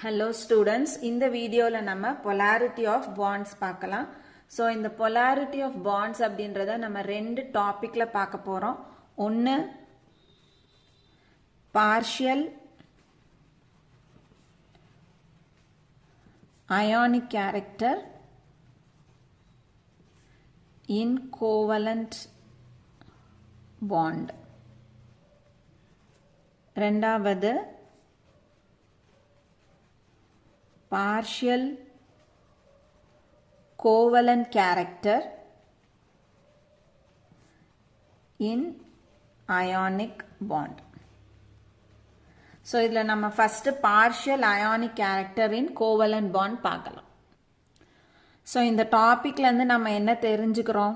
Hello students, இந்த வீடியோல நம்ம polarity of bonds பார்க்கலாம். So இந்த polarity of bonds அப்படின்றத நம்ம ரெண்டு டாபிக்ல பார்க்க போறோம். ஒன்னு partial ionic character in covalent bond. ரெண்டாவது partial covalent character in ionic bond. So idla nama first partial ionic character in covalent bond paakalam. So இந்த டாபிக்ல இருந்து நம்ம என்ன தெரிஞ்சுக்கிறோம்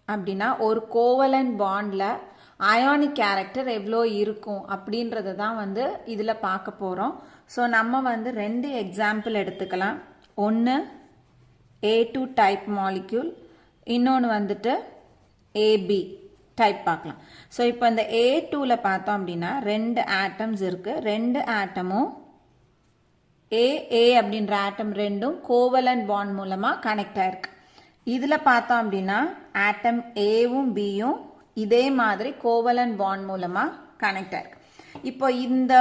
அப்படின்னா ஒரு கோவலன்ட் பாண்ட்ல அயானிக் கேரக்டர் எவ்வளோ இருக்கும் அப்படின்றத தான் இதில் பார்க்க போகிறோம். ஸோ நம்ம ரெண்டு எக்ஸாம்பிள் எடுத்துக்கலாம். ஒன்று A2 டைப் மாலிக்யூல், இன்னொன்று AB டைப் பார்க்கலாம். ஸோ இப்போ இந்த A2ல பார்த்தோம் அப்படின்னா ரெண்டு ஆட்டம்ஸ் இருக்குது. ரெண்டு ஆட்டமும் AA அப்படின்ற ஆட்டம் ரெண்டும் கோவலன்ட் பாண்ட் மூலமாக கனெக்ட் ஆயிருக்கு. இதில் பார்த்தோம் அப்படின்னா ஆட்டம் ஏவும் பியும் இதே மாதிரி கோவலன்ட் பாண்ட் மூலமா கனெக்ட் ஆயிருக்கு. இப்போ இந்த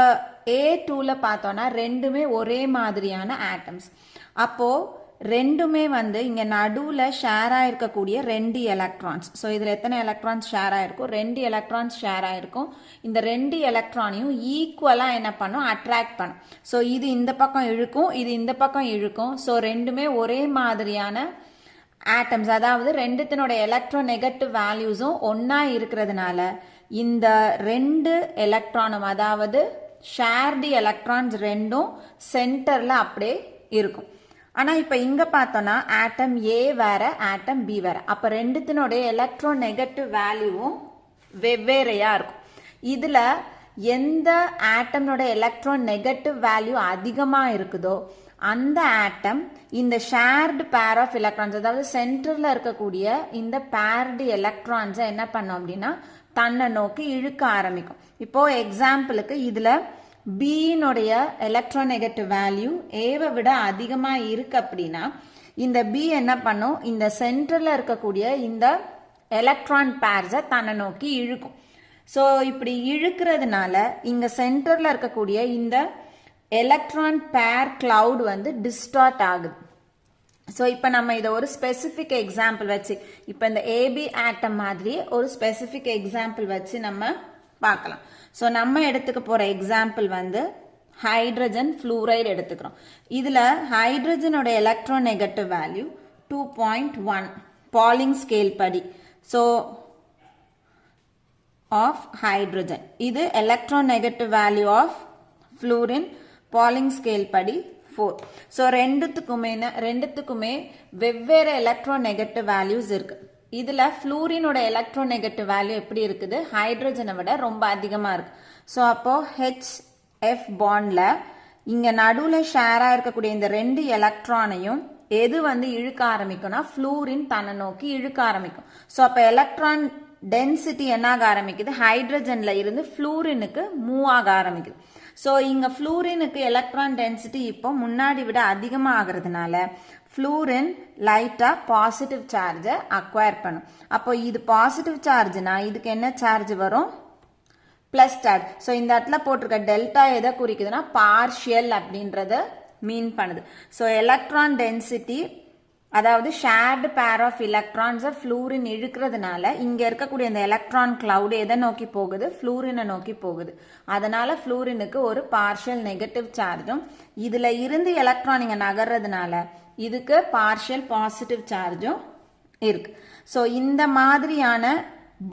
A2ல பார்த்தோம்னா ரெண்டுமே ஒரே மாதிரியான ஆட்டம்ஸ். அப்போ ரெண்டுமே இங்க நடுவுல ஷேர் ஆயிருக்கக்கூடிய ரெண்டு எலக்ட்ரான்ஸ். ஸோ இதுல எத்தனை எலக்ட்ரான்ஸ் ஷேர் ஆயிருக்கும்? ரெண்டு எலக்ட்ரான்ஸ் ஷேர் ஆயிருக்கும். இந்த ரெண்டு எலக்ட்ரானையும் ஈக்குவலா என்ன பண்ணும்? அட்ராக்ட் பண்ணும். ஸோ இது இந்த பக்கம் இழுக்கும், இது இந்த பக்கம் இழுக்கும். ஸோ ரெண்டுமே ஒரே மாதிரியான ஆட்டம்ஸ், அதாவது ரெண்டுத்தினோட எலக்ட்ரோ நெகட்டிவ் வேல்யூஸும் ஒன்னா இருக்கிறதுனால இந்த ரெண்டு எலக்ட்ரானும், அதாவது ஷேர்டு எலக்ட்ரான்ஸ் ரெண்டும் சென்டர்ல அப்படியே இருக்கும். ஆனா இப்ப இங்க பார்த்தோம்னா ஆட்டம் ஏ வேற, ஆட்டம் பி வேற. அப்ப ரெண்டுத்தினோட எலக்ட்ரோ நெகட்டிவ் வேல்யூவும் வெவ்வேறையா இருக்கும். இதுல எந்த ஆட்டமோட எலக்ட்ரோ நெகட்டிவ் வேல்யூ அதிகமா இருக்குதோ அந்த ஆட்டம் இந்த ஷேர்டு பேர் ஆஃப் எலக்ட்ரான்ஸ், அதாவது சென்டர்ல இருக்கக்கூடிய இந்த பேர்டு எலக்ட்ரான்ஸை என்ன பண்ணும் அப்படின்னா தன்னை நோக்கி இழுக்க ஆரம்பிக்கும். இப்போ எக்ஸாம்பிளுக்கு இதுல பியினுடைய எலக்ட்ரோநெகட்டிவ் வேல்யூ ஏவை விட அதிகமா இருக்கு அப்படின்னா இந்த பி என்ன பண்ணும்? இந்த சென்டர்ல இருக்கக்கூடிய இந்த எலக்ட்ரான் பேர்ஸை தன்னை நோக்கி இழுக்கும். ஸோ இப்படி இழுக்கிறதுனால இங்க சென்டர்ல இருக்கக்கூடிய இந்த எலக்ட்ரான் பேர் கிளவுட் டிஸ்டார்ட் ஆகுது. ஸோ இப்போ நம்ம இதை ஒரு ஸ்பெசிஃபிக் எக்ஸாம்பிள் வச்சு, இப்போ இந்த ஏபி ஆட்டம் மாதிரி ஒரு ஸ்பெசிஃபிக் எக்ஸாம்பிள் வச்சு நம்ம பார்க்கலாம். ஸோ நம்ம எடுத்துக்க போற எக்ஸாம்பிள் ஹைட்ரஜன் ஃப்ளூரைடு எடுத்துக்கிறோம். இதுல ஹைட்ரஜனோட electronegative value 2.1 Pauling scale படி. ஸோ ஆஃப் ஹைட்ரஜன், இது electronegative value of fluorine Pauling scale படி 4. ஸோ ரெண்டுத்துக்குமே வெவ்வேறு எலக்ட்ரோ நெகட்டிவ் வேல்யூஸ் இருக்கு. இதுல ஃப்ளூரினோட எலக்ட்ரோ நெகட்டிவ் வேல்யூ எப்படி இருக்குது? ஹைட்ரஜனை விட ரொம்ப அதிகமா இருக்கு. ஸோ அப்போ HF பாண்ட்ல இங்க நடுவுல ஷேரா இருக்கக்கூடிய இந்த ரெண்டு எலக்ட்ரானையும் எது இழுக்க ஆரம்பிக்கும்னா ஃப்ளூரின் தன்னை நோக்கி இழுக்க ஆரம்பிக்கும். ஸோ அப்ப எலக்ட்ரான் டென்சிட்டி என்ன ஆக ஆரம்பிக்குது? ஹைட்ரஜன்ல இருந்து ஃப்ளூரினுக்கு மூவ் ஆக ஆரம்பிக்குது. ஸோ இங்க ஃப்ளூரினுக்கு எலக்ட்ரான் டென்சிட்டி இப்போ முன்னாடி விட அதிகமா ஆகிறதுனால ஃப்ளூரின் லைட்டா பாசிட்டிவ் சார்ஜை அக்வயர் பண்ணும். அப்போ இது பாசிட்டிவ் சார்ஜ்னா இதுக்கு என்ன சார்ஜ் வரும்? Plus charge. ஸோ இந்த இடத்துல போட்டிருக்க டெல்டா எதை குறிக்குதுன்னா பார்ஷியல் அப்படின்றத மீன் பண்ணுது. ஸோ எலக்ட்ரான் டென்சிட்டி, அதாவது ஷேர்டு பேர் ஆஃப் எலக்ட்ரான்ஸை ஃப்ளூரின் இழுக்கிறதுனால இங்க இருக்கக்கூடிய இந்த எலக்ட்ரான் கிளவுட் எதை நோக்கி போகுது? ஃப்ளூரினை நோக்கி போகுது. அதனால ஃப்ளூரினுக்கு ஒரு பார்ஷியல் நெகட்டிவ் சார்ஜும், இதுல இருந்து எலக்ட்ரான் இங்க நகர்றதுனால இதுக்கு பார்ஷியல் பாசிட்டிவ் சார்ஜும் இருக்கு. ஸோ இந்த மாதிரியான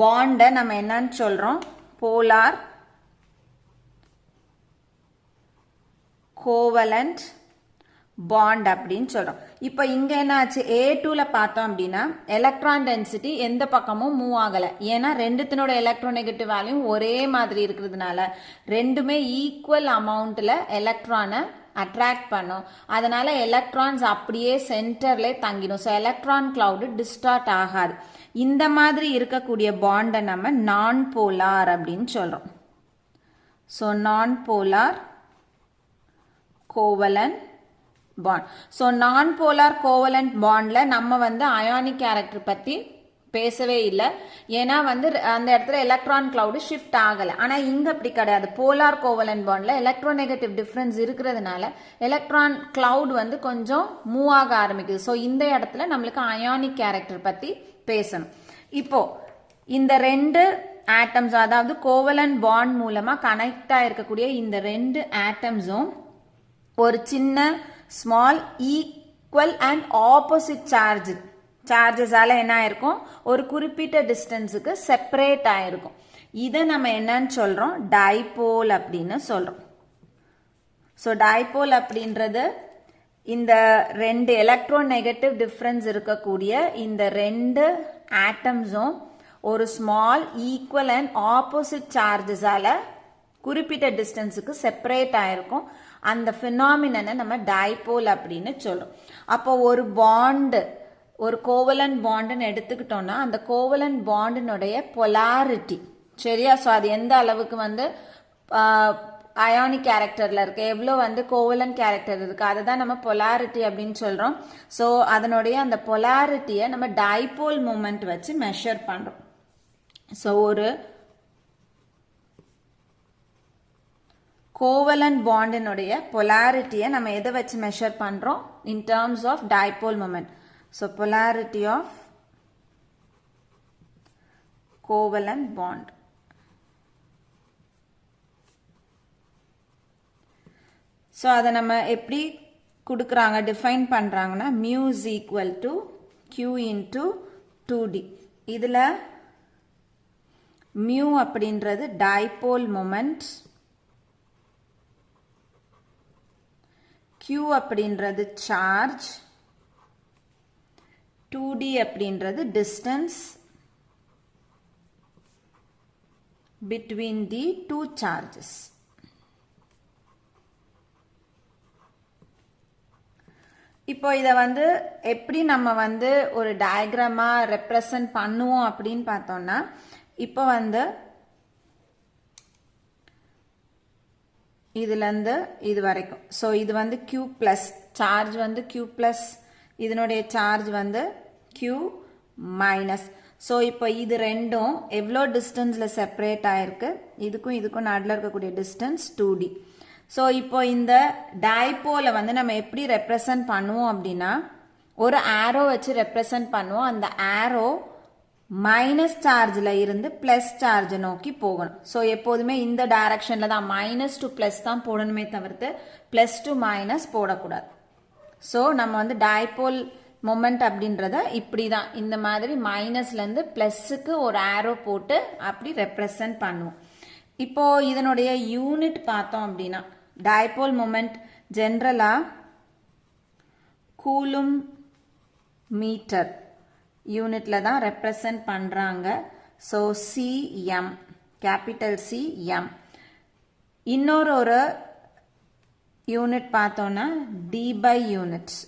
பாண்டை நம்ம என்னன்னு சொல்றோம்? போலார் கோவலண்ட் பாண்ட் அப்படின்னு சொல்றோம். இப்போ இங்க என்ன ஆச்சு? A2ல பார்த்தோம் அப்படின்னா எலக்ட்ரான் டென்சிட்டி எந்த பக்கமும் மூவ் ஆகல. ஏன்னா ரெண்டுத்தினோட எலக்ட்ரோநெகட்டிவ் வேல்யூ ஒரே மாதிரி இருக்கிறதுனால ரெண்டுமே ஈக்குவல் அமௌண்ட்ல எலக்ட்ரானை அட்ராக்ட் பண்ணும். அதனால எலக்ட்ரான்ஸ் அப்படியே சென்டர்ல தங்கிடும். ஸோ எலக்ட்ரான் கிளவுட் டிஸ்டார்ட் ஆகாது. இந்த மாதிரி இருக்கக்கூடிய பாண்டை நம்ம நான் போலார் அப்படின்னு சொல்றோம். ஸோ நான் போலார் கோவலன்ட் பாண்ட். ஸோ நான் போலார் கோவலன்ட் பாண்ட்ல நம்ம வந்து அயானிக் கேரக்டர் பத்தி பேசவே இல்லை. ஏன்னா வந்து அந்த இடத்துல எலக்ட்ரான் கிளவுடு ஷிஃப்ட் ஆகலை. ஆனால் இங்கே அப்படி கிடையாது. போலார் கோவலன்ட் பாண்ட்ல எலக்ட்ரோநெகட்டிவ் டிஃப்ரென்ஸ் இருக்கிறதுனால எலக்ட்ரான் கிளவுட் வந்து கொஞ்சம் மூவ் ஆக ஆரம்பிக்குது. ஸோ இந்த இடத்துல நம்மளுக்கு அயானிக் கேரக்டர் பற்றி பேசணும். இப்போ இந்த ரெண்டு ஆட்டம்ஸ், அதாவது கோவலன்ட் பாண்ட் மூலமாக கனெக்ட் ஆகிருக்கக்கூடிய இந்த ரெண்டு ஆட்டம்ஸும் ஒரு சின்ன ஸ்மால் ஈக்குவல் அண்ட் ஆப்போசிட் சார்ஜஸால என்ன ஆயிருக்கும், ஒரு குறிப்பிட்ட டிஸ்டன்ஸுக்கு செப்பரேட் ஆயிருக்கும். இதை நம்ம என்னன்னு சொல்றோம், டைபோல் அப்படின்னு சொல்றோம். ஸோ டைபோல் அப்படின்றது இந்த ரெண்டு எலக்ட்ரோநெகட்டிவ் டிஃப்ரென்ஸ் இருக்கக்கூடிய இந்த ரெண்டு ஆட்டம்ஸும் ஒரு ஸ்மால் ஈக்குவல் அண்ட் ஆப்போசிட் சார்ஜஸால குறிப்பிட்ட டிஸ்டன்ஸுக்கு செப்பரேட் ஆயிருக்கும். அந்த ஃபினாமினனை நம்ம டைபோல் அப்படின்னு சொல்றோம். அப்போ ஒரு பாண்டு, ஒரு கோவலன்ட் பாண்டுன்னு எடுத்துக்கிட்டோம்னா அந்த கோவலன்ட் பாண்டினுடைய பொலாரிட்டி சரியா. ஸோ அது எந்த அளவுக்கு வந்து அயானிக் கேரக்டர்ல இருக்கு, எவ்வளோ வந்து கோவலன்ட் கேரக்டர் இருக்கு, அதை தான் நம்ம பொலாரிட்டி அப்படின்னு சொல்றோம். ஸோ அதனுடைய அந்த பொலாரிட்டியை நம்ம டைபோல் மூமெண்ட் வச்சு மெஷர் பண்றோம். ஸோ ஒரு கோவலன்ட் பாண்டினுடைய பொலாரிட்டியை நம்ம எதை வச்சு மெஷர் பண்றோம், in terms of dipole moment. So polarity of covalent bond. So அதை நம்ம எப்படி கொடுக்குறாங்க, டிஃபைன் பண்ணுறாங்கன்னா mu is equal to q into 2d. இதில் mu அப்படின்றது டைபோல் மொமெண்ட், q அப்படின்றது சார்ஜ், 2d அப்படின்றது distance between the two charges. இப்போ இதை வந்து எப்படி நம்ம வந்து ஒரு டயக்ராமா ரெப்ரசன்ட் பண்ணுவோம் அப்படின்னு பார்த்தோம்னா, இப்போ வந்து இதுலேருந்து இது வரைக்கும், ஸோ இது வந்து q பிளஸ் சார்ஜ் வந்து q பிளஸ், இதனுடைய சார்ஜ் வந்து q மைனஸ். ஸோ இப்போ இது ரெண்டும் எவ்வளோ டிஸ்டன்ஸில் செப்பரேட் ஆயிருக்கு, இதுக்கும் இதுக்கும் நடுவில் இருக்கக்கூடிய டிஸ்டன்ஸ் 2d. ஸோ இப்போ இந்த டைபோலை வந்து நம்ம எப்படி ரெப்ரசன்ட் பண்ணுவோம் அப்படின்னா, ஒரு ஆரோ வச்சு ரெப்ரசன்ட் பண்ணுவோம். அந்த ஆரோ மைனஸ் சார்ஜில் இருந்து பிளஸ் சார்ஜை நோக்கி போகணும். ஸோ எப்போதுமே இந்த டைரக்ஷனில் தான் மைனஸ் டு பிளஸ் தான் போடணுமே தவிர்த்து பிளஸ் டு மைனஸ் போடக்கூடாது. ஸோ நம்ம வந்து டைபோல் மொமெண்ட் அப்படின்றத இப்படி தான், இந்த மாதிரி மைனஸ்லேருந்து ப்ளஸ்ஸுக்கு ஒரு ஆரோ போட்டு அப்படி ரெப்ரசன்ட் பண்ணுவோம். இப்போ இதனுடைய யூனிட் பார்த்தோம் அப்படின்னா, டைபோல் மொமெண்ட் ஜென்ரலாக கூலும் மீட்டர் யூனிட்ல தான் ரெப்ரசன்ட் பண்ணுறாங்க. So CM, capital CM. இன்னொரு யூனிட் பார்த்தோன்னா Debye units,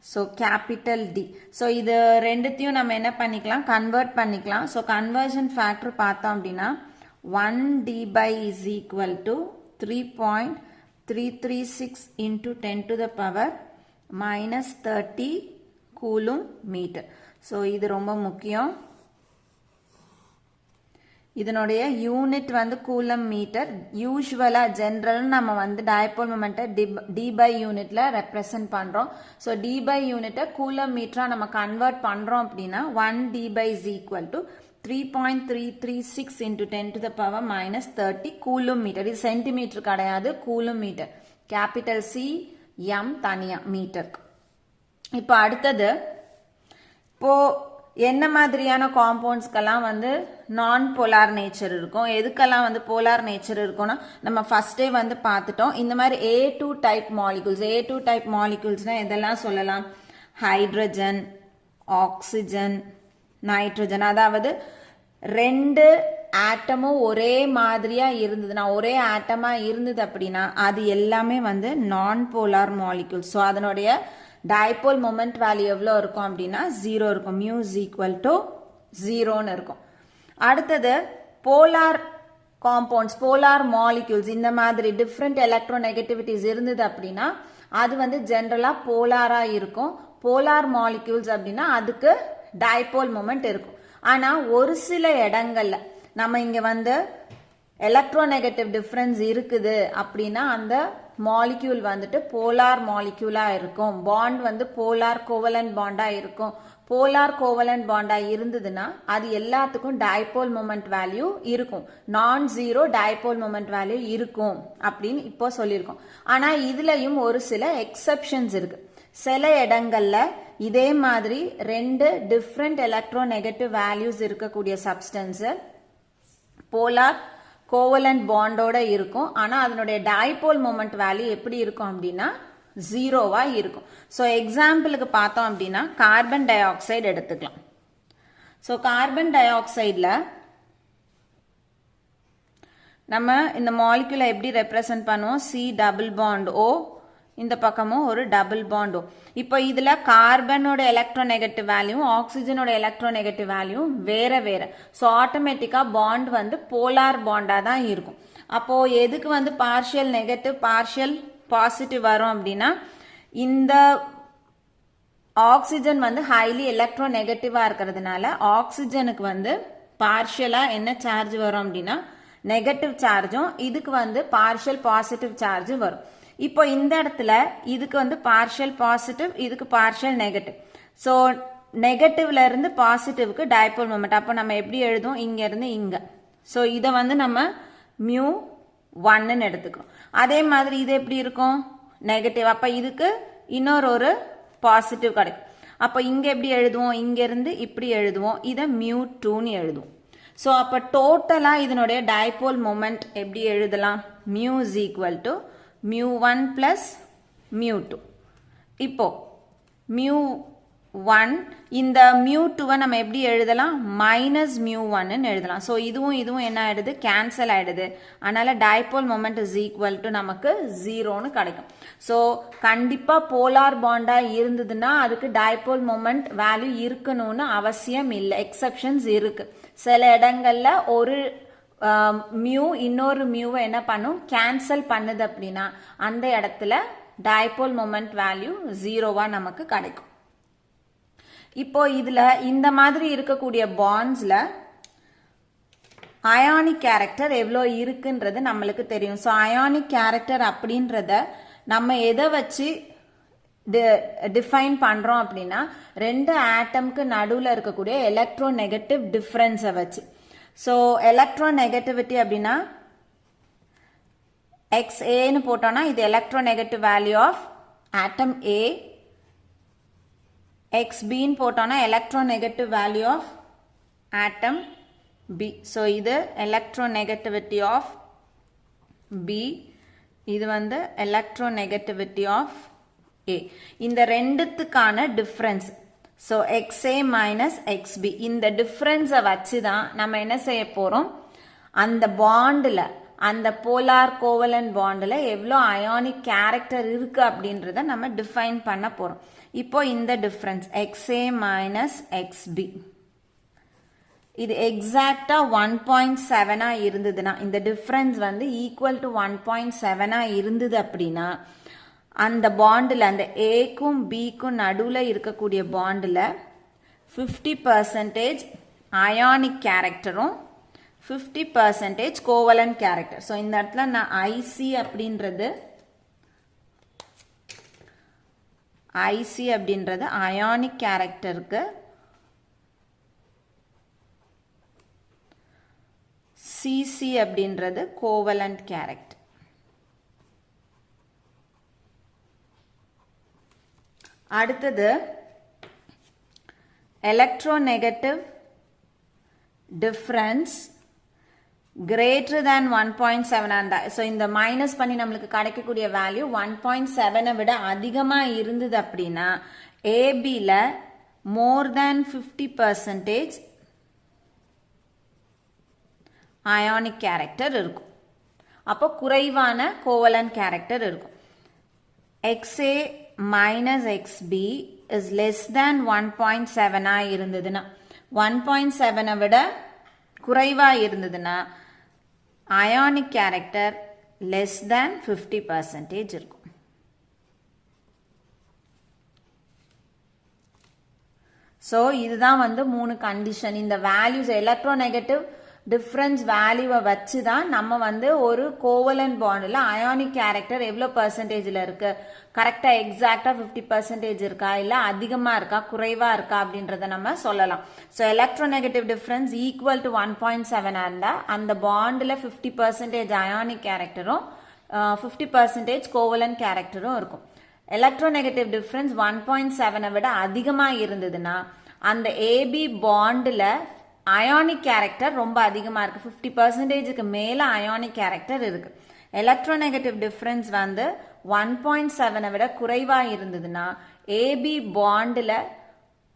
so capital D. So இது ரெண்டுத்தையும் நம்ம என்ன பண்ணிக்கலாம், கன்வெர்ட் பண்ணிக்கலாம். ஸோ கன்வர்ஷன் ஃபேக்டர் பார்த்தோம் அப்படின்னா 1 d by is equal to 3.336 into 10 to the power minus 30 coulomb meter. So இது ரொம்ப முக்கியம். இதனுடைய யூனிட் வந்து கூலம் மீட்டர். யூஸ்வலாக ஜென்ரலாக நம்ம வந்து டைபோல் மொமெண்ட்டை டி பை யூனிட்ல ரெப்ரசன்ட் பண்ணுறோம். ஸோ டி பை யூனிட்டை கூலம் மீட்டராக நம்ம கன்வெர்ட் பண்ணுறோம் அப்படின்னா 1 d by is equal to 3.336 into 10 to the power minus 30 coulomb metre. இது சென்டிமீட்டர் கிடையாது, coulomb metre. Capital C M தனியா மீட்டருக்கு. இப்போ அடுத்தது, இப்போ என்ன மாதிரியான காம்பவுண்ட்ஸ்க்கெல்லாம் வந்து நான் போலார் நேச்சர் இருக்கும், எதுக்கெல்லாம் வந்து போலார் நேச்சர் இருக்கும்னா நம்ம ஃபர்ஸ்டே வந்து பார்த்துட்டோம். இந்த மாதிரி A2 type molecules, A2 type மாலிகூல்ஸ்னா எதெல்லாம் சொல்லலாம், ஹைட்ரஜன், ஆக்சிஜன், நைட்ரஜன். அதாவது ரெண்டு ஆட்டமும் ஒரே மாதிரியா இருந்ததுன்னா, ஒரே ஆட்டமா இருந்தது அப்படின்னா அது எல்லாமே வந்து நான் போலார் மாலிகூல்ஸ். ஸோ அதனுடைய டைபோல் மொமெண்ட் வேல்யூ எவ்வளோ இருக்கும் அப்படின்னா 0 இருக்கும். மியூ இஸ் ஈக்குவல் டு 0ன்னு இருக்கும். அடுத்தது போலார் காம்பவுண்ட்ஸ் போலார் மாலிக்யூல்ஸ் இந்த மாதிரி டிஃப்ரெண்ட் எலக்ட்ரோநெகட்டிவிட்டிஸ் இருந்தது அப்படின்னா அது வந்து ஜென்ரலா போலாரா இருக்கும். போலார் மாலிக்யூல்ஸ் அப்படின்னா அதுக்கு டைபோல் மொமெண்ட் இருக்கும். ஆனா ஒரு சில இடங்கள்ல நம்ம இங்க வந்து எலக்ட்ரோநெகட்டிவ் டிஃபரன்ஸ் இருக்குது அப்படின்னா அந்த மாலிக்யூல் வந்துட்டு போலார் மாலிக்யூலா இருக்கும். பாண்ட் வந்து போலார் கோவலன்ட் பாண்டா இருக்கும். போலார் கோவலன்ட் பாண்டா இருந்ததுன்னா அது எல்லாத்துக்கும் டைபோல் மொமெண்ட் வேல்யூ இருக்கும். நான் ஜீரோ டைபோல் மொமெண்ட் வேல்யூ இருக்கும் அப்படின்னு இப்போ சொல்லியிருக்கோம். ஆனா இதுலயும் ஒரு சில எக்ஸெப்ஷன்ஸ் இருக்கு. சில இடங்கள்ல இதே மாதிரி ரெண்டு டிஃப்ரெண்ட் எலக்ட்ரோநெகட்டிவ் வேல்யூஸ் இருக்கக்கூடிய சப்ஸ்டன்ஸ் போலார் கோவலன்ட் பாண்டோட இருக்கும். ஆனா அதனுடைய டைபோல் மொமெண்ட் வேல்யூ எப்படி இருக்கும் அப்படின்னா ஜீரோவா இருக்கும். ஸோ எக்ஸாம்பிளுக்கு பார்த்தோம் அப்படின்னா கார்பன் டை ஆக்சைடு எடுத்துக்கலாம். ஸோ கார்பன் டை ஆக்சைடில் நம்ம இந்த மாலிகுலை எப்படி ரெப்ரசன்ட் பண்ணுவோம்? சி டபுள் பாண்ட் ஓ, இந்த பக்கமும் ஒரு டபுள் பாண்ட் ஓ. இப்போ இதுல கார்பனோட எலக்ட்ரோநெகட்டிவ் வேல்யூ ஆக்சிஜனோட எலக்ட்ரோநெகட்டிவ் வேல்யூ வேற வேற. ஸோ ஆட்டோமேட்டிக்கா பாண்ட் வந்து போலார் பாண்டா தான் இருக்கும். அப்போ எதுக்கு வந்து பார்ஷியல் நெகட்டிவ் பார்ஷியல் பாசிட்டிவ் வரும் அப்படின்னா இந்த ஆக்சிஜன் வந்து ஹைலி எலக்ட்ரோநெகட்டிவா இருக்கிறதுனால ஆக்சிஜனுக்கு வந்து பார்ஷியலா என்ன சார்ஜ் வரும் அப்படின்னா நெகட்டிவ் சார்ஜும், இதுக்கு வந்து பார்ஷியல் பாசிட்டிவ் சார்ஜும் வரும். இப்போ இந்த இடத்துல இதுக்கு வந்து பார்ஷியல் பாசிட்டிவ், இதுக்கு பார்ஷியல் நெகட்டிவ். ஸோ நெகட்டிவ்ல இருந்து பாசிட்டிவ்க்கு டைபோல் மொமெண்ட். அப்போ நம்ம எப்படி எழுதுவோம்? இங்க இருந்து இங்க. ஸோ இதை வந்து நம்ம மியூ 1ன்னு எடுத்துக்கிறோம். அதே மாதிரி இது எப்படி இருக்கும்? நெகட்டிவ். அப்ப இதுக்கு இன்னொரு ஒரு பாசிட்டிவ் கிடைக்கும். அப்ப இங்க எப்படி எழுதுவோம்? இங்க இருந்து இப்படி எழுதுவோம். இதை மியூ 2ன்னு எழுதுவோம். ஸோ அப்ப டோட்டலா இதனுடைய டைபோல் மொமெண்ட் எப்படி எழுதலாம்? Mu is equal to mu 1 plus mu 2. இப்போ மியூ 1 இந்த மியூ 2 நம்ம எப்படி எழுதலாம்? மைனஸ் மியூ 1ன்னு எழுதலாம். ஸோ இதுவும் இதுவும் என்ன ஆயிடுது? கேன்சல் ஆயிடுது. அதனால dipole moment is equal to நமக்கு 0ன்னு கிடைக்கும். ஸோ கண்டிப்பா போலார் பாண்டா இருந்ததுன்னா அதுக்கு டைபோல் மொமெண்ட் வேல்யூ இருக்கணும்னு அவசியம் இல்லை. எக்ஸெப்ஷன்ஸ் இருக்கு. சில இடங்கள்ல ஒரு மியூ இன்னொரு மியூவை என்ன பண்ணும்? கேன்சல் பண்ணுது அப்படின்னா அந்த இடத்துல டைபோல் மொமெண்ட் வேல்யூ 0வா நமக்கு கிடைக்கும். இப்போ இதுல இந்த மாதிரி இருக்கக்கூடிய பாண்ட்ஸ்ல அயானிக் கேரக்டர் எவ்வளோ இருக்குன்றது நம்மளுக்கு தெரியும். ஸோ அயானிக் கேரக்டர் அப்படின்றத நம்ம எதை வச்சு டிஃபைன் பண்றோம் அப்படின்னா ரெண்டு ஆட்டம்க்கு நடுவில் இருக்கக்கூடிய எலக்ட்ரோ நெகட்டிவ் டிஃபரன்ஸை வச்சு. ஸோ எலக்ட்ரோ நெகட்டிவிட்டி அப்படின்னா XAன்னு போட்டோம்னா இது electronegative value of atom A. XBன்னு போட்டோம்னா electronegative value of atom B. So இது எலக்ட்ரோ நெகட்டிவிட்டி ஆஃப் B, இது வந்து எலக்ட்ரோ நெகட்டிவிட்டி ஆஃப் A. இந்த ரெண்டுத்துக்கான difference. So XA minus XB இந்த டிஃபரன்ஸை வச்சு தான் நம்ம என்ன செய்ய போறோம்? அந்த பாண்டில், அந்த போலார் கோவலன்ட் பாண்டில் எவ்வளோ அயானிக் கேரக்டர் இருக்கு அப்படின்றத நம்ம டிஃபைன் பண்ண போறோம். இப்போ இந்த டிஃபரன்ஸ் XA மைனஸ் XB இது எக்ஸாக்டா 1.7 இருந்ததுன்னா, இந்த டிஃபரன்ஸ் வந்து ஈக்குவல் டு 1.7 இருந்தது அப்படின்னா அந்த பாண்டில், அந்த ஏக்கும் பிக்கும் நடுவில் இருக்கக்கூடிய பாண்டில் 50% அயானிக் கேரக்டரும் 50% கோவலன்ட் கேரக்டர். ஸோ இந்த இடத்துல நான் ஐசி அப்படின்றது அயானிக் கேரக்டருக்கு, சிசி அப்படின்றது கோவலன்ட் கேரக்டர். அடுத்தது electronegative difference greater than 1.7. So இந்த மைனஸ் பண்ணி நம்மளுக்கு கிடைக்கக்கூடிய வேல்யூ 1.7 விட அதிகமா இருந்தது அப்படின்னா ஏபில மோர் தேன் 50% அயானிக் கேரக்டர் இருக்கும். அப்போ குறைவான கோவலன்ட் கேரக்டர் இருக்கும். XA minus XB is less than 1.7 இருந்ததுன்னா, 1.7 விட குறைவா இருந்ததுன்னா அயானிக் கேரக்டர் லெஸ் தேன் 50% இருக்கும். ஸோ இதுதான் வந்து 3 கண்டிஷன். இந்த வேல்யூஸ் எலக்ட்ரோநெகட்டிவ் டிஃப்ரென்ஸ் வேல்யூவை வச்சு தான் நம்ம வந்து ஒரு கோவலன்ட் பாண்டில் அயானிக் கேரக்டர் எவ்வளோ பர்சன்டேஜில் இருக்கு, கரெக்டாக எக்ஸாக்டாக 50% இருக்கா, இல்லை அதிகமாக இருக்கா குறைவாக இருக்கா அப்படின்றத நம்ம சொல்லலாம். So electronegative difference equal to 1.7 இருந்தால் அந்த பாண்டில் 50% அயானிக் கேரக்டரும் 50% கோவலன்ட் கேரக்டரும் இருக்கும். எலக்ட்ரோநெகட்டிவ் டிஃப்ரென்ஸ் 1.7 விட அதிகமாக இருந்ததுன்னா அந்த ஏபி பாண்டில் அயானிக் கேரக்டர் ரொம்ப அதிகமாக இருக்கு, 50%க்கு மேலே அயானிக் கேரக்டர் இருக்கு. எலக்ட்ரோநெகட்டிவ் டிஃப்ரென்ஸ் வந்து 1.7 விட குறைவாக இருந்ததுன்னா ஏபி பாண்டில்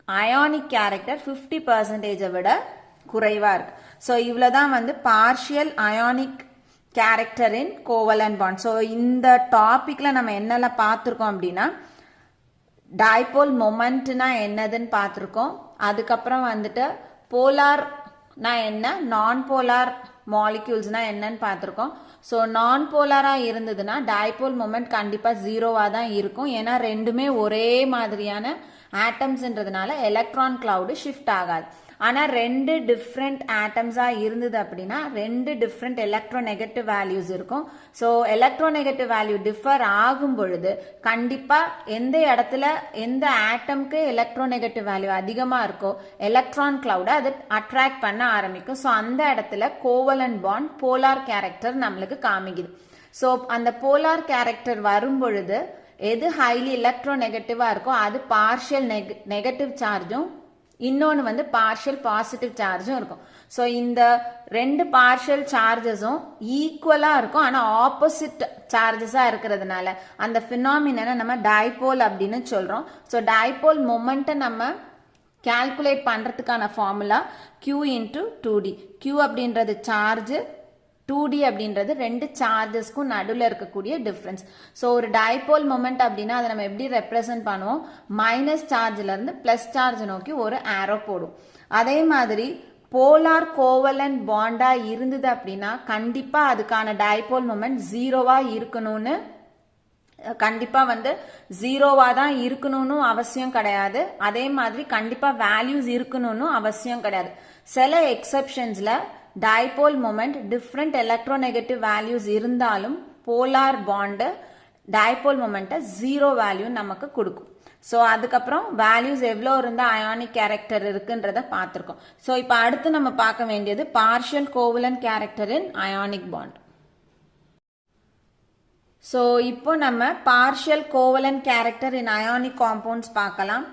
அயானிக் கேரக்டர் 50% விட குறைவாக இருக்கு. ஸோ இவ்வளோதான் வந்து partial ionic character in covalent bond. So இந்த டாபிக்ல நம்ம என்னெல்லாம் பார்த்துருக்கோம் அப்படின்னா டைபோல் மொமெண்ட்னா என்னதுன்னு பார்த்துருக்கோம். அதுக்கப்புறம் வந்துட்டு போலார்னா என்ன, நான் போலார் மாலிக்யூல்ஸ்னா என்னன்னு பார்த்துருக்கோம். ஸோ நான் போலாராக இருந்ததுன்னா டைபோல் மொமெண்ட் கண்டிப்பாக 0வாக தான் இருக்கும். ஏன்னா ரெண்டுமே ஒரே மாதிரியான ஆட்டம்ஸ்ன்றதுனால எலக்ட்ரான் கிளவுடு ஷிஃப்ட் ஆகாது. ஆனால் 2 டிஃப்ரெண்ட் ஆட்டம்ஸாக இருந்தது அப்படின்னா 2 டிஃப்ரெண்ட் எலக்ட்ரோநெகட்டிவ் வேல்யூஸ் இருக்கும். ஸோ எலக்ட்ரோநெகட்டிவ் வேல்யூ டிஃபர் ஆகும் பொழுது கண்டிப்பாக எந்த இடத்துல எந்த ஆட்டம்க்கு எலக்ட்ரோநெகட்டிவ் வேல்யூ அதிகமாக இருக்கோ எலக்ட்ரான் கிளவுடை அது அட்ராக்ட் பண்ண ஆரம்பிக்கும். ஸோ அந்த இடத்துல கோவலன்ட் பாண்ட் போலார் கேரக்டர் நம்மளுக்கு காமிக்குது. ஸோ அந்த போலார் கேரக்டர் வரும் பொழுது எது ஹைலி எலக்ட்ரோநெகட்டிவாக இருக்கோ அது பார்ஷியல் நெகட்டிவ் சார்ஜும் இன்னொன்று வந்து பார்ஷியல் பாசிட்டிவ் சார்ஜும் இருக்கும். ஸோ இந்த 2 பார்ஷியல் சார்ஜஸும் ஈக்குவலாக இருக்கும், ஆனால் ஆப்போசிட் சார்ஜஸாக இருக்கிறதுனால அந்த ஃபினாமினனை நம்ம டைபோல் அப்படின்னு சொல்கிறோம். ஸோ டைபோல் மொமெண்ட்டை நம்ம கால்குலேட் பண்ணுறதுக்கான formula Q into 2D. Q அப்படின்றது சார்ஜ், 2D அப்படின்றது 2 சார்ஜஸ்க்கும் நடுவில் இருக்கக்கூடிய டிஃப்ரென்ஸ். ஸோ ஒரு டைபோல் மொமெண்ட் அப்படின்னா அதை நம்ம எப்படி ரெப்ரசன்ட் பண்ணுவோம், மைனஸ் சார்ஜ்ல இருந்து பிளஸ் சார்ஜ் நோக்கி ஒரு ஆரோ போடும். அதே மாதிரி போலார் கோவலன்ட் பாண்டா இருந்தது அப்படின்னா கண்டிப்பா அதுக்கான டைபோல் மொமெண்ட் 0வா இருக்கணும்னு கண்டிப்பா வந்து 0வா தான் இருக்கணும்னு அவசியம் கிடையாது. அதே மாதிரி கண்டிப்பா வேல்யூஸ் இருக்கணும்னு அவசியம் கிடையாது. சில எக்ஸெப்ஷன்ஸ்ல dipole moment different electronegative values இருந்தாலும் போலார் பாண்டு டைபோல் மொமெண்ட்டை 0 வேல்யூ நமக்கு கொடுக்கும். ஸோ அதுக்கப்புறம் வேல்யூஸ் எவ்வளோ இருந்தால் அயானிக் கேரக்டர் இருக்குன்றத பார்த்துருக்கோம். ஸோ இப்போ அடுத்து நம்ம பார்க்க வேண்டியது partial covalent character in ionic bond. So இப்போ நம்ம partial covalent character in ionic compounds பார்க்கலாம்.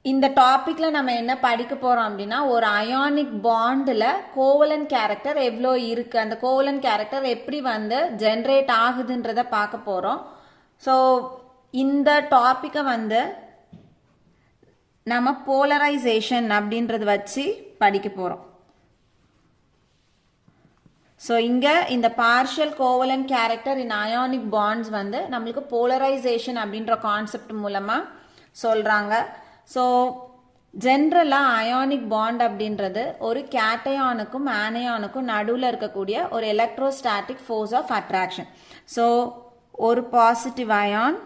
இந்த டாபிக்ல நம்ம என்ன படிக்க போறோம் அப்படின்னா ஒரு அயானிக் பாண்டில் கோவலன்ட் கேரக்டர் எவ்வளோ இருக்கு, அந்த கோவலன்ட் கேரக்டர் எப்படி வந்து ஜென்ரேட் ஆகுதுன்றத பார்க்க போறோம். ஸோ இந்த டாபிக்கை வந்து நம்ம போலரைசேஷன் அப்படின்றது வச்சு படிக்க போறோம். ஸோ இங்கே இந்த partial covalent character in ionic bonds வந்து நம்மளுக்கு போலரைசேஷன் அப்படின்ற கான்செப்ட் மூலமாக சொல்கிறாங்க. ஸோ ஜென்ரலாக அயானிக் பாண்ட் அப்படின்றது ஒரு கேட்டயானுக்கும் ஆனயானுக்கும் நடுவில் இருக்கக்கூடிய ஒரு electrostatic force of attraction. So ஒரு பாசிட்டிவ் அயான்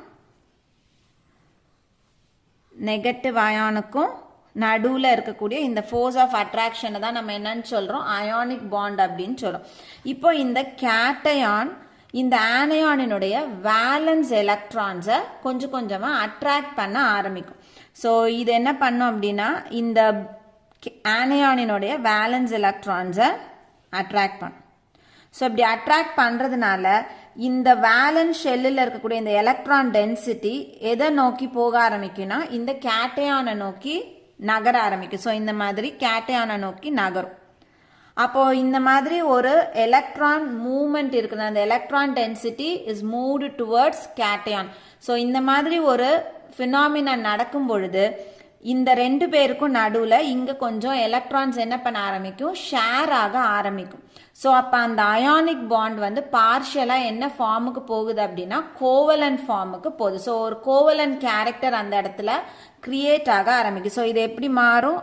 நெகட்டிவ் அயானுக்கும் நடுவில் இருக்கக்கூடிய இந்த ஃபோர்ஸ் ஆஃப் அட்ராக்ஷனை தான் நம்ம என்னன்னு சொல்கிறோம், அயானிக் பாண்ட் அப்படின்னு சொல்கிறோம். இப்போ இந்த கேட்டயான் இந்த ஆனயானினுடைய வேலன்ஸ் எலக்ட்ரான்ஸை கொஞ்சம் கொஞ்சமாக அட்ராக்ட் பண்ண ஆரம்பிக்கும். ஸோ இது என்ன பண்ணும் அப்படின்னா இந்த ஆனயானினுடைய வேலன்ஸ் எலக்ட்ரான்ஸை அட்ராக்ட் பண்ணும். ஸோ இப்படி அட்ராக்ட் பண்ணுறதுனால இந்த வேலன்ஸ் ஷெல்லில் இருக்கக்கூடிய இந்த எலக்ட்ரான் டென்சிட்டி எதை நோக்கி போக ஆரம்பிக்கும்னா இந்த கேட்டயானை நோக்கி நகர ஆரம்பிக்கும். ஸோ இந்த மாதிரி கேட்டயானை நோக்கி நகரும். அப்போ இந்த மாதிரி ஒரு எலக்ட்ரான் மூவ்மெண்ட் இருக்குது, அந்த electron density is moved towards cation. So இந்த மாதிரி ஒரு ஃபினாமினன் நடக்கும் பொழுது இந்த 2 பேருக்கும் நடுவில் இங்கே கொஞ்சம் எலக்ட்ரான்ஸ் என்ன பண்ண ஆரம்பிக்கும், ஷேர் ஆக ஆரம்பிக்கும். ஸோ அப்போ அந்த அயானிக் பாண்ட் வந்து பார்ஷியலாக என்ன ஃபார்முக்கு போகுது அப்படின்னா கோவலன்ட் ஃபார்முக்கு போகுது. ஸோ ஒரு கோவலன்ட் கேரக்டர் அந்த இடத்துல கிரியேட் ஆக ஆரம்பிக்கும். ஸோ இது எப்படி மாறும்,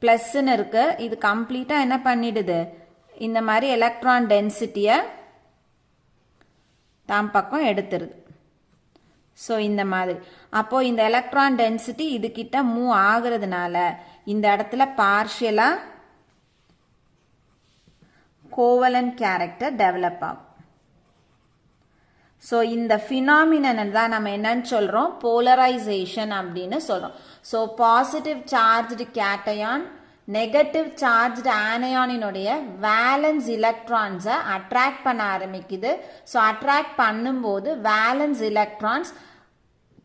ப்ளஸ்ன்னு இருக்கு, இது கம்ப்ளீட்டாக என்ன பண்ணிடுது, இந்த மாதிரி எலக்ட்ரான் டென்சிட்டியை தாம் பக்கம் எடுத்துருது. ஸோ இந்த மாதிரி அப்போது இந்த எலக்ட்ரான் டென்சிட்டி இதுகிட்ட மூவ் ஆகுறதுனால இந்த இடத்துல பார்ஷியலாக கோவலன்ட் கேரக்டர் டெவலப் ஆகும். ஸோ இந்த ஃபினாமினன் தான் நம்ம என்னன்னு சொல்கிறோம், போலரைசேஷன் அப்படின்னு சொல்கிறோம். So positive charged cation negative charged ஆனயானினுடைய வேலன்ஸ் எலக்ட்ரான்ஸை அட்ராக்ட் பண்ண ஆரம்பிக்குது. ஸோ அட்ராக்ட் பண்ணும்போது வேலன்ஸ் எலக்ட்ரான்ஸ்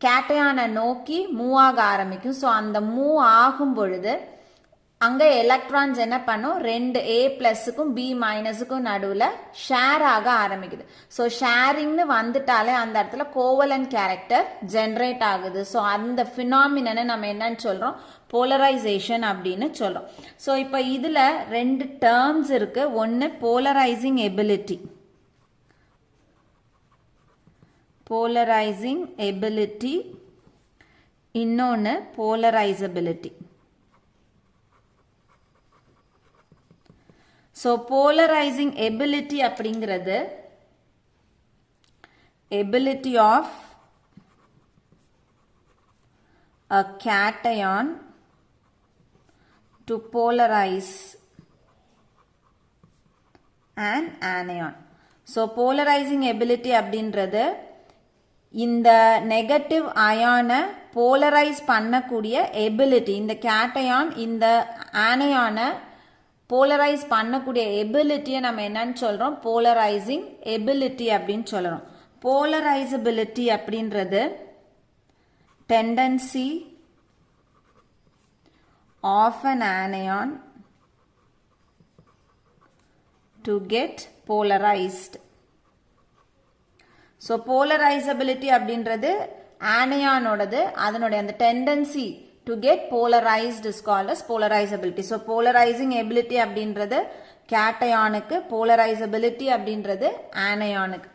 கேட்டயானை நோக்கி மூவ் ஆக ஆரம்பிக்கும். ஸோ அந்த மூவ் ஆகும் பொழுது அங்கே எலக்ட்ரான்ஸ் என்ன பண்ணும், 2 A+க்கும் B- நடுவில் ஷேர் ஆக ஆரம்பிக்குது. ஸோ ஷேரிங்னு வந்துட்டாலே அந்த இடத்துல கோவலன்ட் கேரக்டர் ஜென்ரேட் ஆகுது. ஸோ அந்த ஃபினாமினனை நம்ம என்னன்னு சொல்கிறோம், போலரைசேஷன் அப்படின்னு சொல்கிறோம். ஸோ இப்போ இதில் 2 டேர்ம்ஸ் இருக்கு. ஒன்று போலரைசிங் எபிலிட்டி, இன்னொன்று போலரைசபிலிட்டி. ஸோ போலரைசிங் எபிலிட்டி அப்படிங்கிறது ability of a cation to polarize an anion. So polarizing ability அப்படின்றது இந்த நெகட்டிவ் அயானை போலரைஸ் பண்ணக்கூடிய எபிலிட்டி, இந்த கேட்டயான் இந்த ஆனயானை போலரைஸ் பண்ணக்கூடிய எபிலிட்டியை நம்ம என்னன்னு சொல்கிறோம், போலரைசிங் எபிலிட்டி அப்படின்னு சொல்கிறோம். போலரைசபிலிட்டி அப்படின்றது tendency of an anion to get polarized. So polarizability அப்படின்றது ஆனயானோடது, அதனுடைய அந்த tendency to get polarized is called as polarizability. So polarizing ability அப்படின்றது கேட்டயானுக்கு, polarizability அப்படின்றது ஆனயானுக்கு.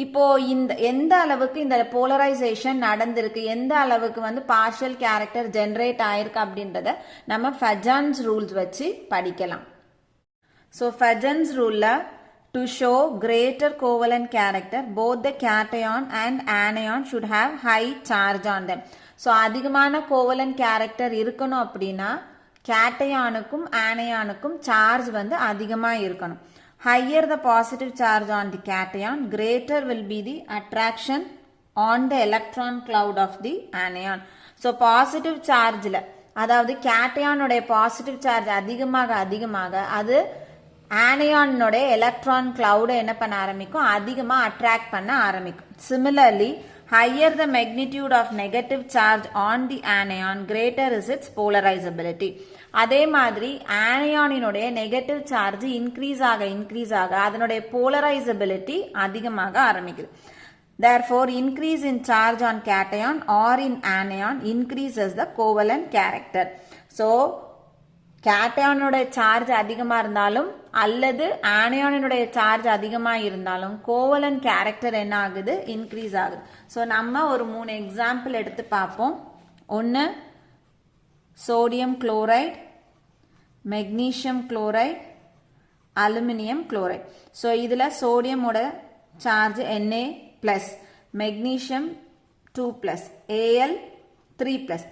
இப்போ இந்த எந்த அளவுக்கு இந்த போலரைசேஷன் நடந்திருக்கு, எந்த அளவுக்கு வந்து பார்ஷியல் கேரக்டர் ஜென்ரேட் ஆயிருக்கு அப்படின்றத நம்ம ஃபஜன்ஸ் ரூல்ஸ் வச்சு படிக்கலாம். ஸோ ஃபஜன்ஸ் ரூல்ல to show greater covalent character both the cation and anion should have high charge on them. So அதிகமான கோவலன்ட் கேரக்டர் இருக்கணும் அப்படின்னா கேட்டயானுக்கும் ஆனயானுக்கும் சார்ஜ் வந்து அதிகமாக இருக்கணும். Higher the positive charge on the cation, greater will be the attraction on the electron cloud of the anion. So positive charge அதாவது கேட்டயானுடைய positive charge அதிகமாக அதிகமாக அது ஆனயானுடைய எலக்ட்ரான் கிளவுடை என்ன பண்ண ஆரம்பிக்கும், அதிகமாக அட்ராக்ட் பண்ண ஆரம்பிக்கும். Similarly, higher the magnitude of negative charge on the anion, greater is its polarizability. அதே மாதிரி ஆனயானினுடைய நெகட்டிவ் சார்ஜ் இன்க்ரீஸ் ஆக அதனுடைய போலரைசபிலிட்டி அதிகமாக ஆரம்பிக்குது. Therefore, increase in charge on cation or in anion increases the covalent character. So, கேட்டயானுடைய charge அதிகமாக இருந்தாலும் அல்லது ஆனயானினுடைய சார்ஜ் அதிகமாக இருந்தாலும் கோவலன்ட் கேரக்டர் என்ன ஆகுது, இன்க்ரீஸ் ஆகுது. ஸோ நம்ம ஒரு 3 எக்ஸாம்பிள் எடுத்து பார்ப்போம். ஒன்று sodium chloride, magnesium chloride, aluminium chloride. So இதில் சோடியமோட சார்ஜ் Na+, மெக்னீஷியம் 2+, Al3+.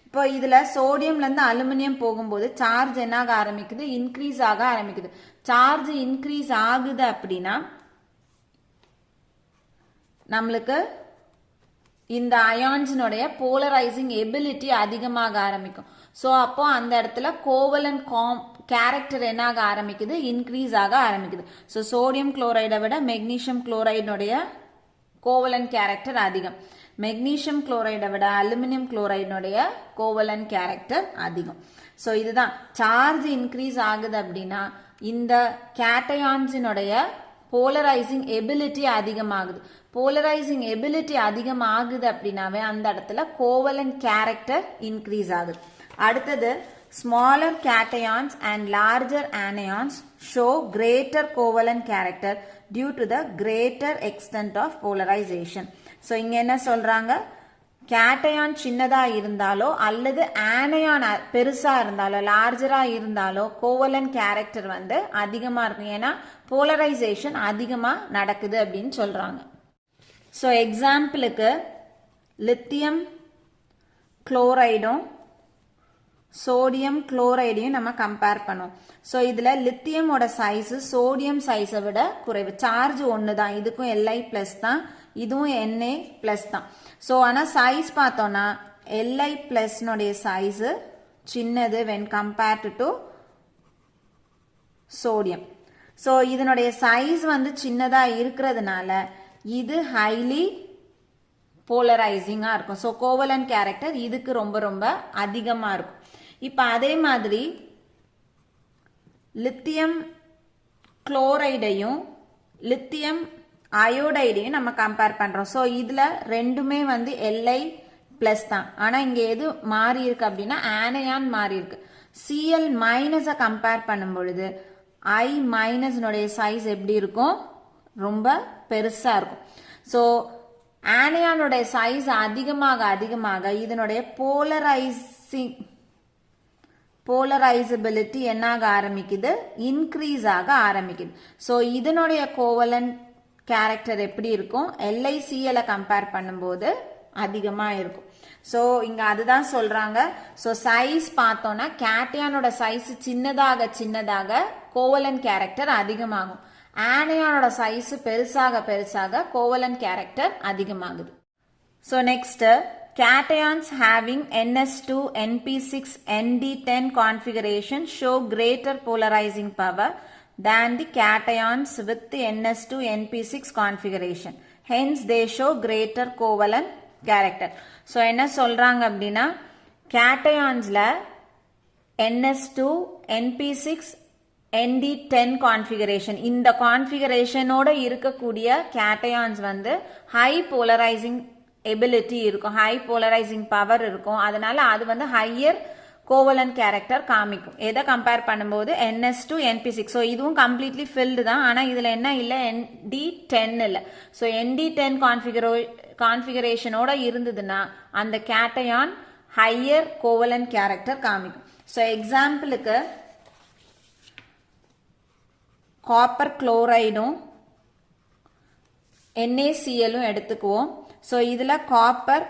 இப்போ இதில் சோடியம்லேருந்து அலுமினியம் போகும்போது சார்ஜ் என்ன ஆக ஆரம்பிக்குது, இன்க்ரீஸ் ஆக ஆரம்பிக்குது. சார்ஜ் இன்க்ரீஸ் ஆகுது அப்படின்னா நம்மளுக்கு இந்த அயான்ஸினுடைய போலரைசிங் எபிலிட்டி அதிகமாக ஆரம்பிக்கும். ஸோ அப்போ அந்த இடத்துல கோவலன்ட் கேரக்டர் என்ன ஆக ஆரம்பிக்குது, இன்க்ரீஸ் ஆக ஆரம்பிக்குது. ஸோ சோடியம் குளோரைடை விட மெக்னீஷியம் குளோரைடுடைய கோவலன்ட் கேரக்டர் அதிகம், மெக்னீஷியம் குளோரைடை விட அலுமினியம் குளோரைடுடைய கோவலன்ட் கேரக்டர் அதிகம். ஸோ இதுதான் சார்ஜ் இன்க்ரீஸ் ஆகுது அப்படின்னா இந்த கேட்டயான்ஸினுடைய போலரைசிங் எபிலிட்டி அதிகமாகுது. போலரைசிங் எபிலிட்டி அதிகமாகுது அப்படின்னாவே அந்த இடத்துல கோவலன்ட் கேரக்டர் இன்க்ரீஸ் ஆகுது. அடுத்தது smaller cations and larger anions show greater covalent character due to the greater extent of polarization. So இங்க என்ன சொல்றாங்க, கேட்டையான் சின்னதா இருந்தாலோ அல்லது ஆனையான் பெருசா இருந்தாலோ லார்ஜரா இருந்தாலோ கோவலன் கேரக்டர் வந்து அதிகமா இருக்கும். ஏன்னா போலரைசேஷன் அதிகமா நடக்குது அப்படின்னு சொல்றாங்க. ஸோ எக்ஸாம்பிளுக்கு லித்தியம் குளோரைடும் சோடியம் குளோரைடையும் நம்ம கம்பேர் பண்ணோம். ஸோ இதில் லித்தியமோட சைஸு சோடியம் சைஸை விட குறைவு. சார்ஜ் ஒன்று தான், இதுக்கும் Li ப்ளஸ் தான், இதுவும் Na ப்ளஸ் தான். ஸோ ஆனால் சைஸ் பார்த்தோன்னா Li ப்ளஸ்னுடைய சைஸு சின்னது when compared to sodium. So இதனுடைய சைஸ் வந்து சின்னதாக இருக்கிறதுனால இது ஹைலி போலரைசிங்காக இருக்கும். ஸோ கோவலன் கேரக்டர் இதுக்கு ரொம்ப ரொம்ப அதிகமாக இருக்கும். இப்போ அதே மாதிரி லித்தியம் குளோரைடையும் லித்தியம் அயோடைடையும் நம்ம கம்பேர் பண்ணுறோம். ஸோ இதில் ரெண்டுமே வந்து Li ப்ளஸ் தான். ஆனால் இங்கே எது மாறி இருக்கு அப்படின்னா ஆனையான் மாறி இருக்கு. Cl மைனஸை கம்பேர் பண்ணும் பொழுது I மைனஸ்னுடைய சைஸ் எப்படி இருக்கும், ரொம்ப பெருசாக இருக்கும். ஸோ ஆனையானுடைய சைஸ் அதிகமாக அதிகமாக இதனுடைய போலரைசபிலிட்டி என்னாக ஆரம்பிக்குது, இன்க்ரீஸ் ஆக ஆரம்பிக்குது. ஸோ இதனுடைய கோவலன் கேரக்டர் எப்படி இருக்கும், LiCl கம்பேர் பண்ணும்போது அதிகமாக இருக்கும். ஸோ இங்கே அதுதான் சொல்கிறாங்க. ஸோ சைஸ் பார்த்தோன்னா கேட்டையானோட சைஸ் சின்னதாக சின்னதாக கோவலன் கேரக்டர் அதிகமாகும். ஆனையானோட சைஸ் பெருசாக பெருசாக கோவலன் கேரக்டர் அதிகமாகுது. So next cations having NS2 NP6 ND10 configuration show greater polarizing power than the cations with the NS2 NP6 configuration. Hence they show greater covalent character. So என்ன சொல்றாங்க அப்படின்னா cations-ல NS2 NP6 ND10 configuration இந்த configurationோட இருக்கக்கூடிய cations வந்து high polarizing ability இருக்கும், high polarising power இருக்கும். அதனால அது வந்து ஹையர் கோவலன் கேரக்டர் காமிக்கும். எதை கம்பேர் பண்ணும்போது NS2 NP6. ஸோ இதுவும் கம்ப்ளீட்லி ஃபில்டு தான், ஆனால் இதில் என்ன இல்லை, ND10 இல்லை. ஸோ ND10 கான்ஃபிகரேஷனோட இருந்ததுன்னா அந்த கேட்டையான் ஹையர் கோவலன் கேரக்டர் காமிக்கும். ஸோ எக்ஸாம்பிளுக்கு காப்பர் குளோரைடும் NaClயும் எடுத்துக்குவோம். ஸோ இதில் காப்பர்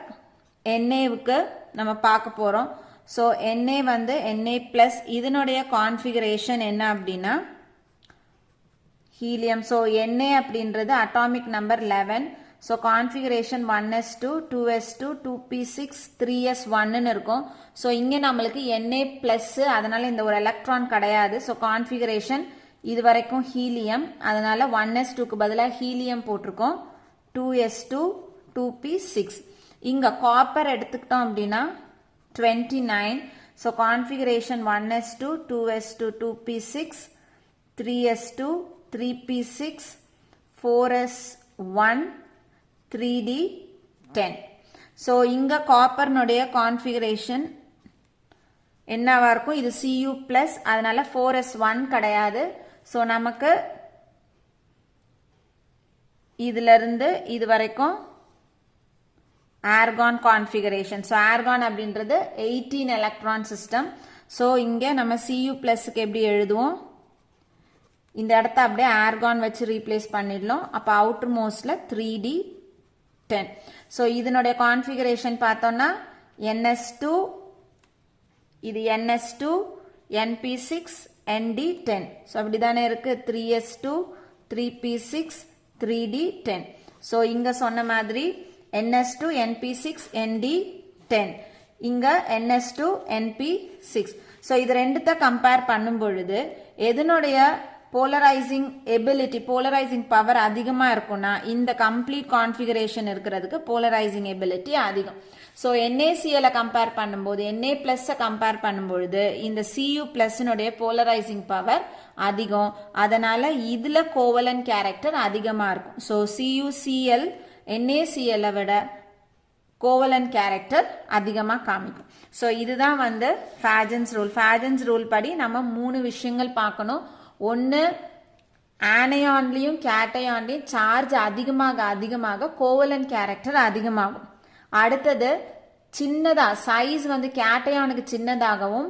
Naவுக்கு நம்ம பார்க்க போகிறோம். ஸோ Na வந்து Na ப்ளஸ், இதனுடைய கான்ஃபிகரேஷன் என்ன அப்படின்னா ஹீலியம். ஸோ Na அப்படின்றது atomic number 11. So configuration 1s2 2s2 2p6 3s1ன்னு இருக்கும். ஸோ இங்கே நம்மளுக்கு Na ப்ளஸ், அதனால் இந்த ஒரு எலக்ட்ரான் கிடையாது. ஸோ கான்ஃபிகரேஷன் இது வரைக்கும் ஹீலியம், அதனால் 1s2க்கு பதிலாக ஹீலியம் போட்டிருக்கோம். 2s2 2p6. இங்கே காப்பர் எடுத்துக்கிட்டோம் அப்படின்னா 29. So configuration 1s2 2s2 2p6 3s2 3p6 4s1 3d10. So இங்கே காப்பர்னுடைய கான்ஃபிகரேஷன் என்னவா இருக்கும், இது Cu ப்ளஸ், அதனால 4s1 கிடையாது. ஸோ நமக்கு இதிலிருந்து இது வரைக்கும் ஆர்கான் கான்ஃபிகரேஷன். ஸோ ஆர்கான் அப்படின்றது 18 எலக்ட்ரான் சிஸ்டம். ஸோ இங்கே நம்ம Cu ப்ளஸுக்கு எப்படி எழுதுவோம், இந்த இடத்த அப்படியே ஆர்கான் வச்சு ரீப்ளேஸ் பண்ணிடலாம். அப்போ அவுட்டர் மோஸ்ட்ல 3d10. ஸோ இதனுடைய கான்ஃபிகரேஷன் பார்த்தோம்னா NS2, இது NS2 NP6 ND10. ஸோ அப்படி தானே இருக்கு, 3s2 3p6 3d10. ஸோ இங்கே சொன்ன மாதிரி NS2 NP6 ND10, இங்கே NS2 NP6. ஸோ இது ரெண்டுத்த கம்பேர் பண்ணும் பொழுது எதனுடைய போலரைசிங் எபிலிட்டி, போலரைசிங் பவர் அதிகமாக இருக்கும்னா இந்த கம்ப்ளீட் கான்ஃபிகரேஷன் இருக்கிறதுக்கு போலரைசிங் எபிலிட்டி அதிகம். ஸோ NaCl கம்பேர் பண்ணும்போது Na ப்ளஸ்ஸை கம்பேர் பண்ணும்பொழுது இந்த Cu ப்ளஸ்னுடைய போலரைசிங் பவர் அதிகம். அதனால இதில் கோவலன் கேரக்டர் அதிகமாக இருக்கும். ஸோ CuCl NaClஐ விட கோவலன் கேரக்டர் அதிகமாக காமிக்கும். ஸோ இதுதான் வந்து ஃபேஜன்ஸ் ரூல். ஃபேஜன்ஸ் ரூல் படி நம்ம 3 விஷயங்கள் பார்க்கணும். ஒன்று, ஆனையான்லையும் கேட்டையான்லையும் சார்ஜ் அதிகமாக அதிகமாக கோவலன் கேரக்டர் அதிகமாகும். அடுத்தது சின்னதா சைஸ் வந்து கேட்டையானுக்கு சின்னதாகவும்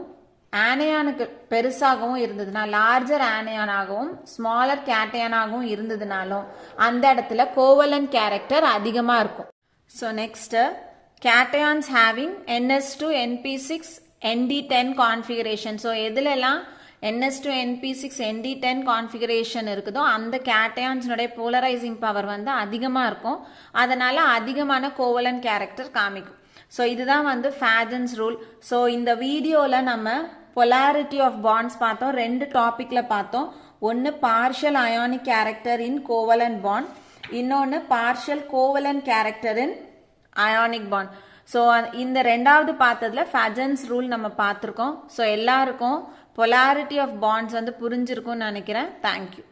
ஆனையானுக்கு பெருசாகவும் இருந்ததுன்னா லார்ஜர் ஆனையானாகவும் ஸ்மாலர் கேட்டையானாகவும் இருந்ததுனாலும் அந்த இடத்துல கோவலன்ட் கேரக்டர் அதிகமாக இருக்கும். So next cations having ns2 np6 nd10 configuration. So எதுலெல்லாம் ns2 np6 nd10 configuration இருக்குதோ அந்த கேட்டயான்ஸ்னுடைய போலரைசிங் பவர் வந்து அதிகமாக இருக்கும். அதனால அதிகமான கோவலன்ட் கேரக்டர் காமிக்கும். ஸோ இதுதான் வந்து ஃபேஜன்ஸ் ரூல். ஸோ இந்த வீடியோவில் நம்ம polarity of bonds பார்த்தோம். 2 டாபிக்கில் பார்த்தோம். ஒன்று partial ionic character in covalent bond, இன்னொன்று partial covalent character in ionic bond. So இந்த ரெண்டாவது பார்த்ததுல ஃபேஜன்ஸ் ரூல் நம்ம பார்த்துருக்கோம். ஸோ எல்லாருக்கும் polarity of bonds வந்து புரிஞ்சிருக்கும்னு நினைக்கிறேன். தேங்க்யூ.